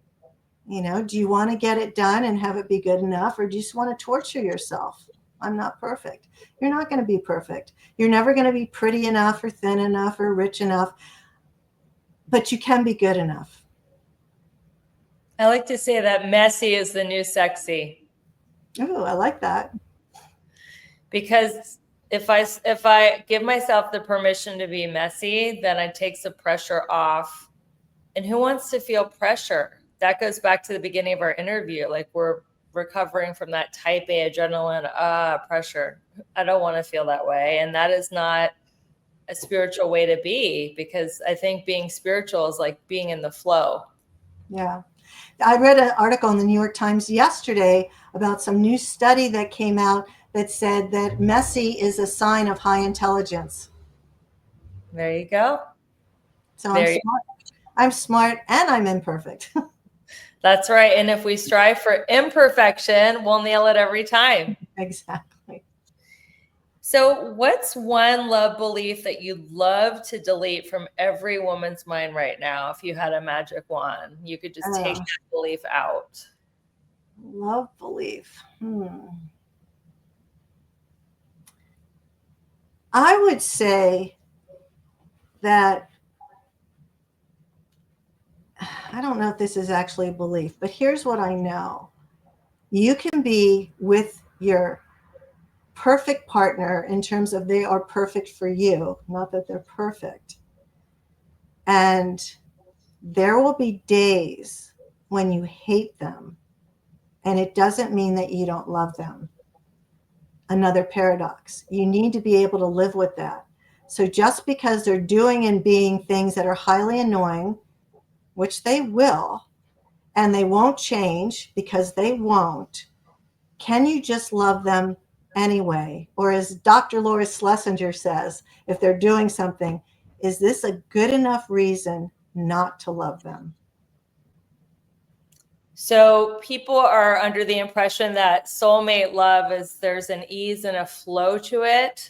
Do you want to get it done and have it be good enough, or do you just want to torture yourself? I'm not perfect. You're not going to be perfect. You're never going to be pretty enough or thin enough or rich enough, but you can be good enough. I like to say that messy is the new sexy. Oh, I like that. Because if I give myself the permission to be messy, then it takes the pressure off. And who wants to feel pressure? That goes back to the beginning of our interview. Like, we're recovering from that type A adrenaline pressure. I don't want to feel that way. And that is not a spiritual way to be, because I think being spiritual is like being in the flow. Yeah. I read an article in the New York Times yesterday about some new study that came out that said that messy is a sign of high intelligence. There you go. So There I'm you smart. I'm smart and I'm imperfect. That's right. And if we strive for imperfection, we'll nail it every time. Exactly. So, what's one love belief that you'd love to delete from every woman's mind right now? If you had a magic wand, you could just take that belief out. Love belief. I would say that, I don't know if this is actually a belief, but here's what I know. You can be with your perfect partner in terms of they are perfect for you, not that they're perfect. And there will be days when you hate them, and it doesn't mean that you don't love them. Another paradox. You need to be able to live with that. So just because they're doing and being things that are highly annoying, which they will, and they won't change because they won't, can you just love them anyway? Or as Dr. Laura Schlesinger says, if they're doing something, is this a good enough reason not to love them? So people are under the impression that soulmate love is there's an ease and a flow to it,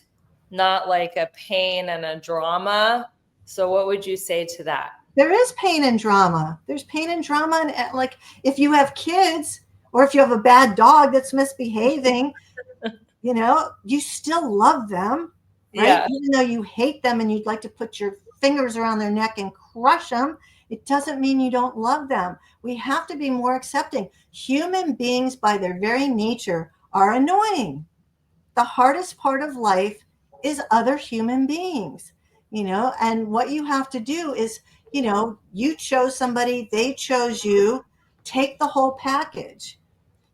not like a pain and a drama. So what would you say to that? There is pain and drama. There's pain and drama. And like if you have kids or if you have a bad dog that's misbehaving, you still love them, right? Yeah. Even though you hate them and you'd like to put your fingers around their neck and crush them, it doesn't mean you don't love them. We have to be more accepting. Human beings, by their very nature, are annoying. The hardest part of life is other human beings, and what you have to do is, you chose somebody, they chose you, take the whole package.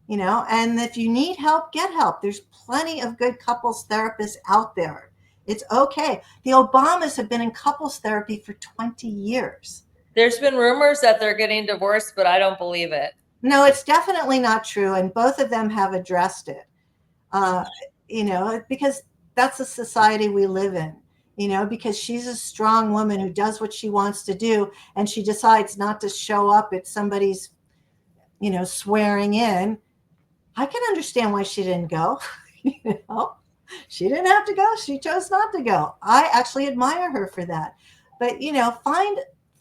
And if you need help, get help. There's plenty of good couples therapists out there. It's okay. The Obamas have been in couples therapy for 20 years. There's been rumors that they're getting divorced, but I don't believe it. No, it's definitely not true. And both of them have addressed it, because that's the society we live in, because she's a strong woman who does what she wants to do. And she decides not to show up at somebody's, swearing in. I can understand why she didn't go. She didn't have to go. She chose not to go. I actually admire her for that. But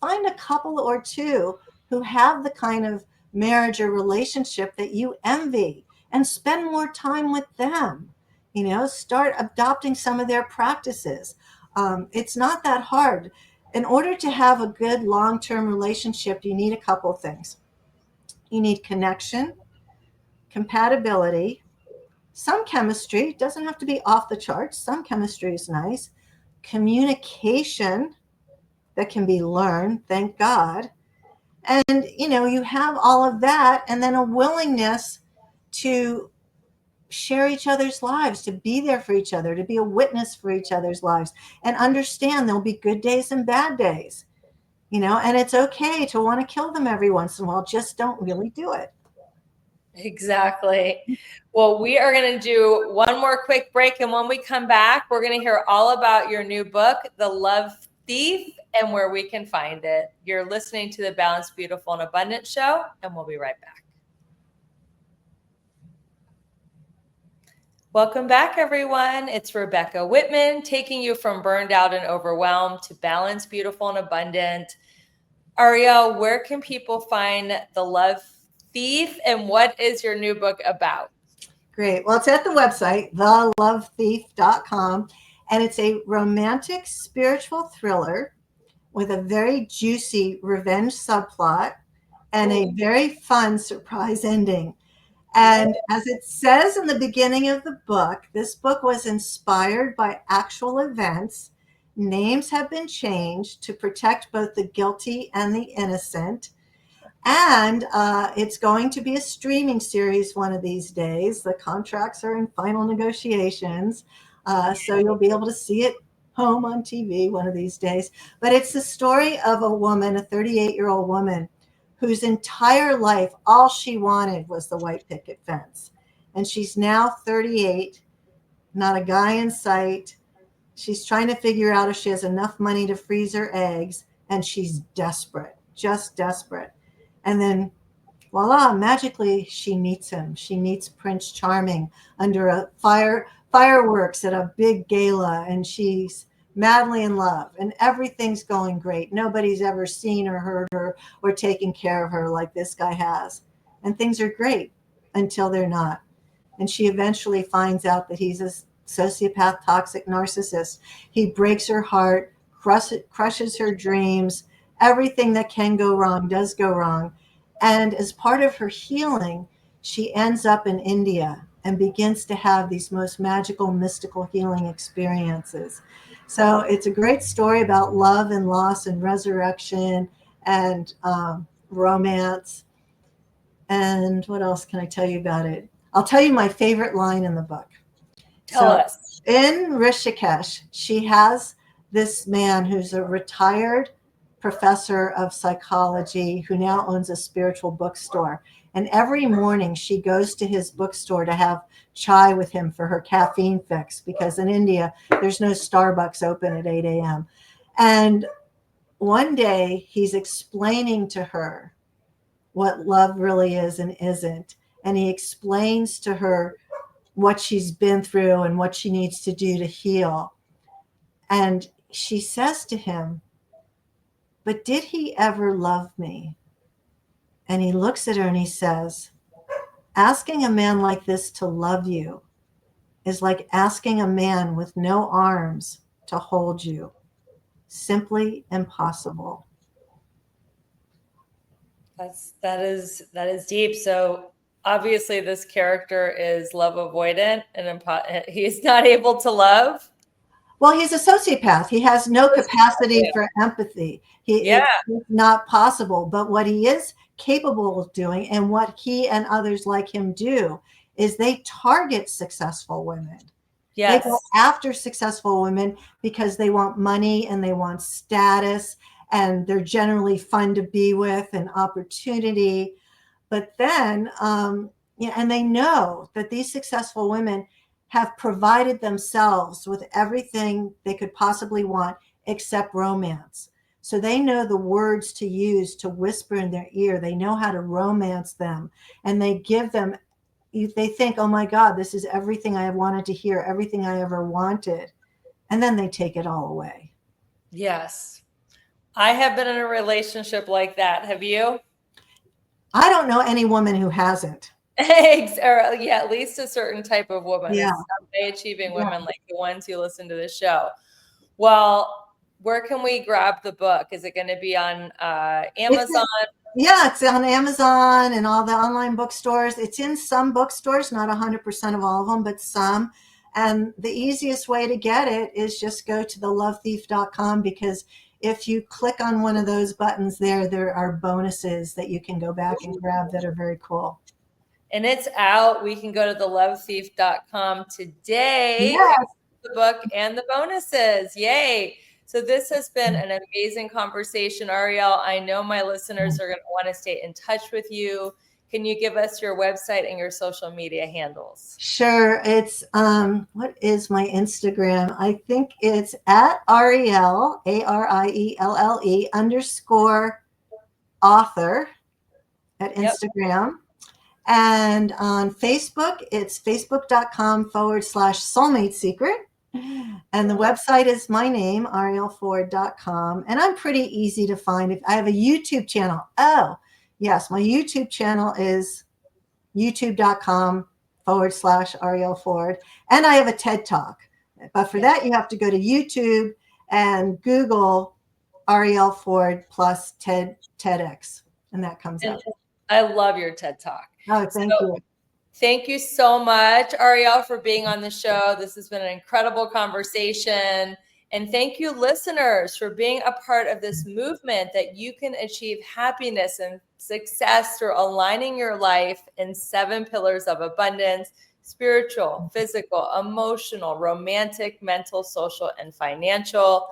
find a couple or two who have the kind of marriage or relationship that you envy and spend more time with them. Start adopting some of their practices. It's not that hard. In order to have a good long-term relationship, you need a couple things. You need connection, compatibility, some chemistry. It doesn't have to be off the charts. Some chemistry is nice. Communication that can be learned, thank God. And, you have all of that, and then a willingness to share each other's lives, to be there for each other, to be a witness for each other's lives, and understand there'll be good days and bad days, and it's okay to want to kill them every once in a while. Just don't really do it. Exactly. Well, we are going to do one more quick break. And when we come back, we're going to hear all about your new book, The Love Thief, and where we can find it. You're listening to the Balanced, Beautiful, and Abundant show, and we'll be right back. Welcome back, everyone. It's Rebecca Whitman, taking you from burned out and overwhelmed to balanced, beautiful, and abundant. Arielle, where can people find The Love Thief, and what is your new book about? Great. Well, it's at the website, thelovethief.com, and it's a romantic spiritual thriller with a very juicy revenge subplot and a very fun surprise ending. And as it says in the beginning of the book, this book was inspired by actual events. Names have been changed to protect both the guilty and the innocent. And it's going to be a streaming series one of these days. The contracts are in final negotiations. So you'll be able to see it home on TV one of these days. But it's the story of a woman, a 38-year-old woman, whose entire life, all she wanted was the white picket fence. And she's now 38, not a guy in sight. She's trying to figure out if she has enough money to freeze her eggs. And she's desperate, just desperate. And then, voila, magically, she meets him. She meets Prince Charming under a fireworks at a big gala, and she's madly in love, and everything's going great. Nobody's ever seen or heard her or taken care of her like this guy has. And things are great until they're not. And she eventually finds out that he's a sociopath, toxic narcissist. He breaks her heart, crushes her dreams. Everything that can go wrong does go wrong. And as part of her healing, she ends up in India and begins to have these most magical, mystical healing experiences. So it's a great story about love and loss and resurrection and romance. And what else can I tell you about it? I'll tell you my favorite line in the book. Tell us. In Rishikesh, she has this man who's a retired professor of psychology who now owns a spiritual bookstore. And every morning she goes to his bookstore to have chai with him for her caffeine fix, because in India, there's no Starbucks open at 8 a.m. And one day he's explaining to her what love really is and isn't. And he explains to her what she's been through and what she needs to do to heal. And she says to him, "But did he ever love me?" And he looks at her and he says, "Asking a man like this to love you is like asking a man with no arms to hold you. Simply impossible." That is deep. So obviously this character is love avoidant and he's not able to love. Well, he's a sociopath. He has no capacity for empathy. It's not possible. But what he is capable of doing, and what he and others like him do, is they target successful women. Yes. They go after successful women because they want money and they want status, and they're generally fun to be with and opportunity. But then, and they know that these successful women have provided themselves with everything they could possibly want except romance. So they know the words to use to whisper in their ear. They know how to romance them, and they give them, they think, "Oh my God, this is everything I have wanted to hear, everything I ever wanted." And then they take it all away. Yes. I have been in a relationship like that. Have you? I don't know any woman who hasn't. Or, yeah, at least a certain type of woman. Yeah. High achieving women like the ones who listen to the show. Well, where can we grab the book? Is it going to be on Amazon? It's on Amazon and all the online bookstores. It's in some bookstores, not 100% of all of them, but some. And the easiest way to get it is just go to thelovethief.com, because if you click on one of those buttons there are bonuses that you can go back and grab that are very cool. And it's out. We can go to thelovethief.com today. Yes. The book and the bonuses. Yay. So this has been an amazing conversation, Arielle. I know my listeners are going to want to stay in touch with you. Can you give us your website and your social media handles? Sure. It's what is my Instagram? I think it's at Arielle, ARIELLE _author at Instagram. Yep. And on Facebook, it's facebook.com/Soulmate Secret. And the website is my name, arielleford.com. And I'm pretty easy to find. I have a YouTube channel. Oh, yes. My YouTube channel is youtube.com/Arielle Ford. And I have a TED Talk. But for that, you have to go to YouTube and Google Arielle Ford plus TEDx. And that comes up. I love your TED Talk. Oh, thank you. Thank you so much, Arielle, for being on the show. This has been an incredible conversation. And thank you, listeners, for being a part of this movement that you can achieve happiness and success through aligning your life in 7 pillars of abundance: spiritual, physical, emotional, romantic, mental, social, and financial.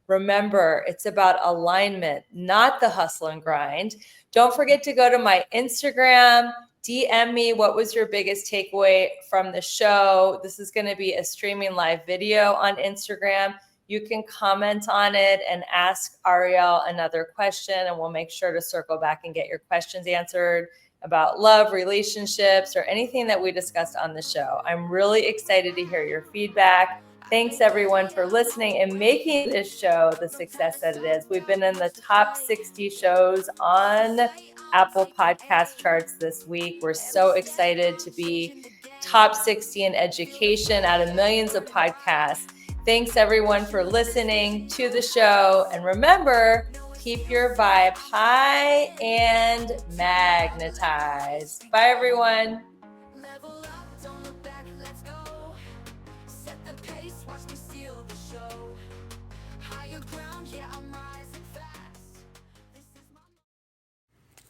Remember, it's about alignment, not the hustle and grind. Don't forget to go to my Instagram, DM me what was your biggest takeaway from the show. This is going to be a streaming live video on Instagram. You can comment on it and ask Arielle another question, and we'll make sure to circle back and get your questions answered about love, relationships, or anything that we discussed on the show. I'm really excited to hear your feedback. Thanks everyone for listening and making this show the success that it is. We've been in the top 60 shows on Apple Podcast charts this week. We're so excited to be top 60 in education out of millions of podcasts. Thanks everyone for listening to the show. And remember, keep your vibe high and magnetized. Bye everyone. Level up, don't look back, let's go. Set the pace, watch me steal the show. Higher ground, yeah, I'm rising fast. This is my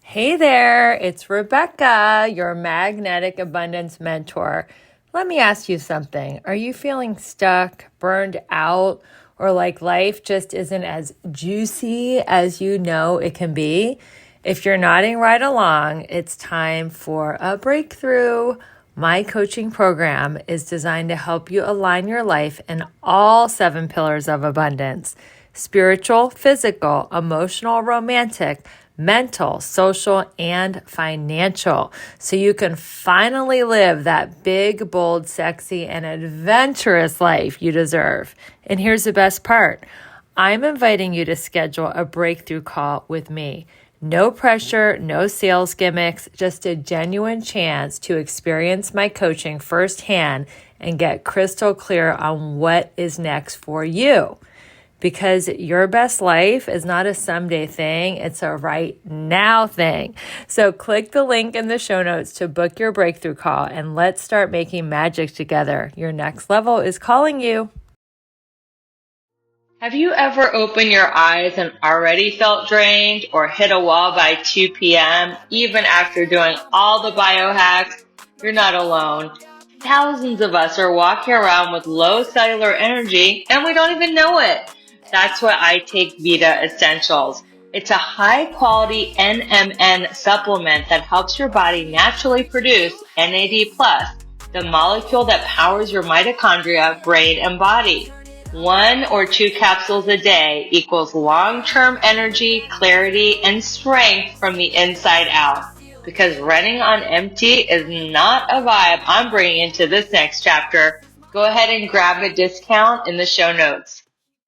Hey there, it's Rebecca, your magnetic abundance mentor. Let me ask you something. Are you feeling stuck, burned out, or like life just isn't as juicy as you know it can be? If you're nodding right along, it's time for a breakthrough. My coaching program is designed to help you align your life in all 7 pillars of abundance: spiritual, physical, emotional, romantic, mental, social, and financial, so you can finally live that big, bold, sexy, and adventurous life you deserve. And here's the best part. I'm inviting you to schedule a breakthrough call with me. No pressure, no sales gimmicks, just a genuine chance to experience my coaching firsthand and get crystal clear on what is next for you. Because your best life is not a someday thing, it's a right now thing. So click the link in the show notes to book your breakthrough call and let's start making magic together. Your next level is calling you. Have you ever opened your eyes and already felt drained or hit a wall by 2 p.m. even after doing all the biohacks? You're not alone. Thousands of us are walking around with low cellular energy and we don't even know it. That's why I take Vita Essentials. It's a high-quality NMN supplement that helps your body naturally produce NAD+, the molecule that powers your mitochondria, brain, and body. 1 or 2 capsules a day equals long-term energy, clarity, and strength from the inside out. Because running on empty is not a vibe I'm bringing into this next chapter. Go ahead and grab a discount in the show notes.